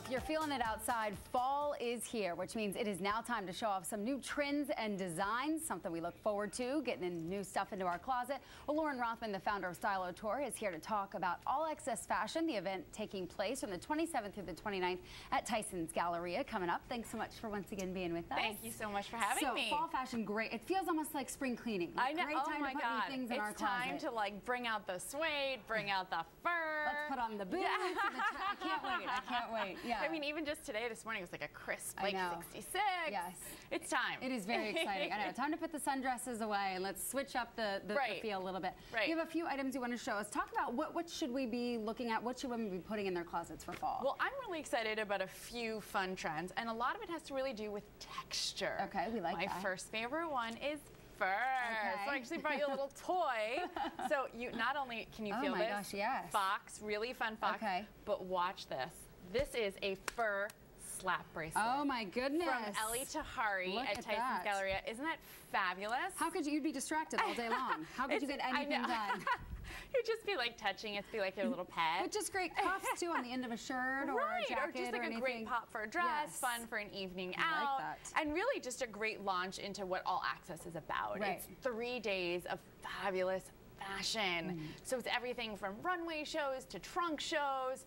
If you're feeling it outside, fall is here, which means it is now time to show off some new trends and designs, something we look forward to, getting new stuff into our closet. Well, Lauren Rothman, the founder of Style Tour, is here to talk about All Access Fashion, the event taking place from the 27th through the 29th at Tysons Galleria coming up. Thanks so much for once again being with us. Thank you so much for having me. So, fall fashion, great. It feels almost like spring cleaning. I know. Great time to put new things in our closet. It's time to like bring out the suede, bring out the fur. Let's put on the boots. Yeah. I can't wait. I can't wait. Yeah. I mean, even just today, this morning, it was like a crisp, like 66. Yes. It's time. It is very exciting. I know. Time to put the sundresses away and let's switch up the feel a little bit. Right. You have a few items you want to show us. Talk about what should we be looking at? What should women be putting in their closets for fall? Well, I'm really excited about a few fun trends, and a lot of it has to really do with texture. Okay, we like that. My first favorite one is fur. Okay. So I actually brought you a little toy. So you not only can you feel this gosh, yes. fox, really fun fox, but watch this. This is a fur slap bracelet. Oh my goodness. From Ellie to Hari at Tysons Galleria. Isn't that fabulous? How could you'd be distracted all day long? How could you get anything done? You'd just be like touching it, be like your little pet. But just great cuffs too on the end of a shirt or a jacket or just like a great pop for a dress, fun for an evening out. Like that. And really just a great launch into what All Access is about. Right. It's 3 days of fabulous fashion. So it's everything from runway shows to trunk shows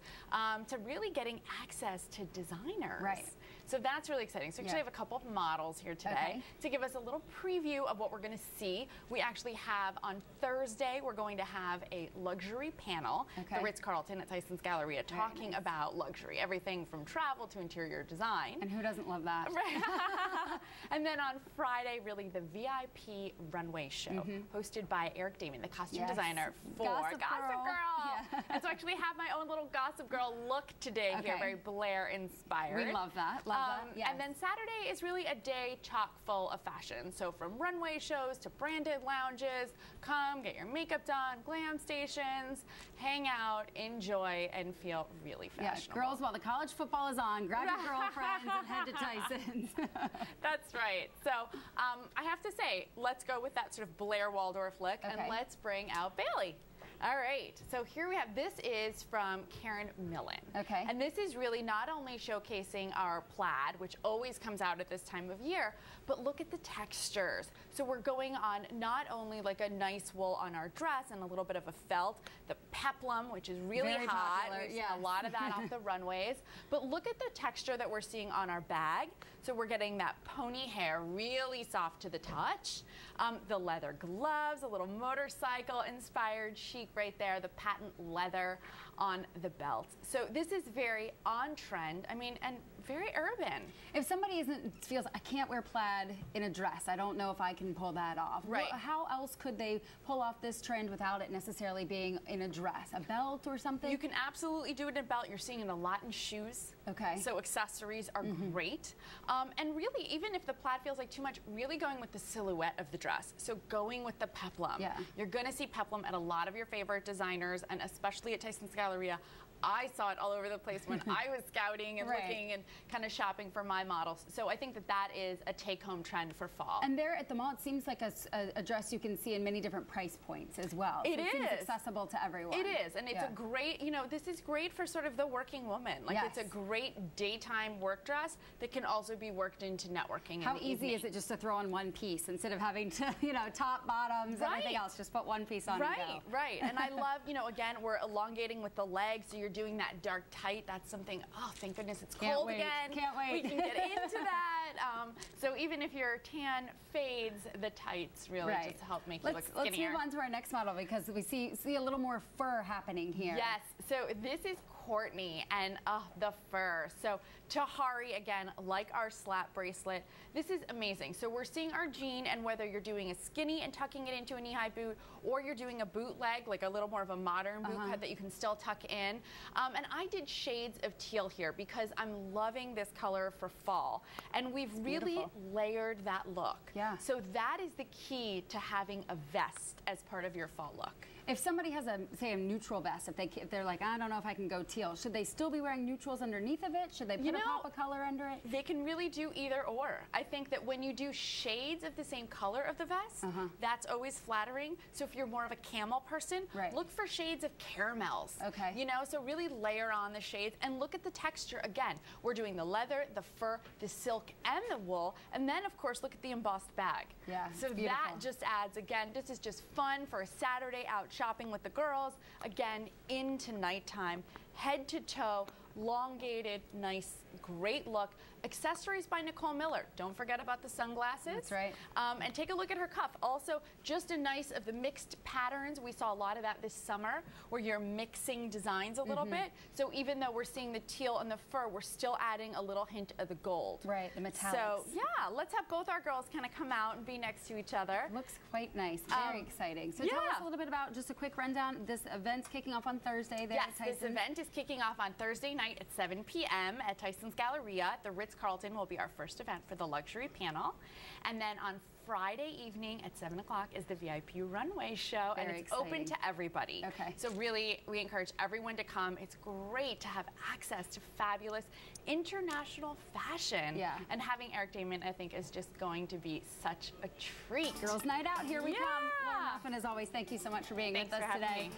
to really getting access to designers. Right. So that's really exciting. So we actually have a couple of models here today to give us a little preview of what we're going to see. We actually have on Thursday, we're going to have a luxury panel, the Ritz-Carlton at Tysons Galleria, talking about luxury, everything from travel to interior design. And who doesn't love that? Right. And then on Friday, really the VIP runway show, hosted by Eric Damon, the costume designer for Gossip Girl. Yeah. And so I actually have my own little Gossip Girl look today here, very Blair inspired. We love that. And then Saturday is really a day chock full of fashion. So from runway shows to branded lounges, come get your makeup done, glam stations, hang out, enjoy, and feel really fashionable. Yeah, girls, while the college football is on, grab your girlfriends and head to Tysons. That's right. So I have to say, let's go with that sort of Blair Waldorf look, and let's bring out Bailey. All right, so here we have, this is from Karen Millen. Okay. And this is really not only showcasing our plaid, which always comes out at this time of year, but look at the textures. So we're going on not only like a nice wool on our dress and a little bit of a felt, the peplum, which is really hot. We've seen a lot of that off the runways. But look at the texture that we're seeing on our bag. So we're getting that pony hair, really soft to the touch. The leather gloves, a little motorcycle inspired chic right there, the patent leather on the belt. So this is very on trend, I mean, and very urban. If somebody feels, I can't wear plaid in a dress, I don't know if I can pull that off. Right. How else could they pull off this trend without it necessarily being in a dress? A belt or something? You can absolutely do it in a belt. You're seeing it a lot in shoes. Okay. So accessories are great. And really, even if the plaid feels like too much, really going with the silhouette of the dress. So going with the peplum. Yeah. You're going to see peplum at a lot of your favorite designers, and especially at Tysons Galleria. I saw it all over the place when I was scouting and looking and kind of shopping for my models. So I think that that is a take-home trend for fall. And there at the mall, it seems like a dress you can see in many different price points as well. It seems accessible to everyone. It is, and it's a great, you know, this is great for sort of the working woman. Like it's a great daytime work dress that can also be worked into networking. How easy is it just to throw on one piece instead of having to, you know, top, bottoms, everything else, just put one piece on and go. Right. And I love, you know, again, we're elongating with the legs, so you're doing that dark tight. That's something, oh, thank goodness it's cold again. Can't wait. We can get into that. So even if your tan fades, the tights really just help make you look skinnier. Let's move on to our next model because we see a little more fur happening here. Yes. So this is Courtney and the fur. So Tahari, again, like our slap bracelet, this is amazing. So we're seeing our jean, and whether you're doing a skinny and tucking it into a knee-high boot, or you're doing a bootleg, like a little more of a modern boot cut that you can still tuck in. And I did shades of teal here because I'm loving this color for fall. And we've really layered that look. Yeah. So that is the key to having a vest as part of your fall look. If somebody has say a neutral vest, if they're like, I don't know if I can go teal, should they still be wearing neutrals underneath of it? Should they put a pop of color under it? They can really do either or. I think that when you do shades of the same color of the vest, that's always flattering. So if you're more of a camel person, look for shades of caramels. Okay. You know, so really layer on the shades and look at the texture. Again, we're doing the leather, the fur, the silk, and the wool, and then of course look at the embossed bag. Yeah, so that just adds, again, this is just fun for a Saturday out shopping with the girls. Again, into nighttime, head to toe, elongated, nice, great look. Accessories by Nicole Miller. Don't forget about the sunglasses. That's right. And take a look at her cuff. Also, just a nice of the mixed patterns. We saw a lot of that this summer where you're mixing designs a little bit. So even though we're seeing the teal and the fur, we're still adding a little hint of the gold. Right, the metallics. So yeah, let's have both our girls kind of come out and be next to each other. Looks quite nice. Very exciting. So tell us a little bit about, just a quick rundown, this event's kicking off on Thursday there at Tysons. Yes, this event is kicking off on Thursday night at 7 p.m. at Tysons Galleria. The Ritz-Carlton will be our first event for the luxury panel. And then on Friday evening at 7 o'clock is the VIP runway show, and it's open to everybody. Okay. So really, we encourage everyone to come. It's great to have access to fabulous international fashion. Yeah. And having Eric Damon, I think, is just going to be such a treat. Girls' night out, here we come. Lauren Rothman, as always, thank you so much for being with us today.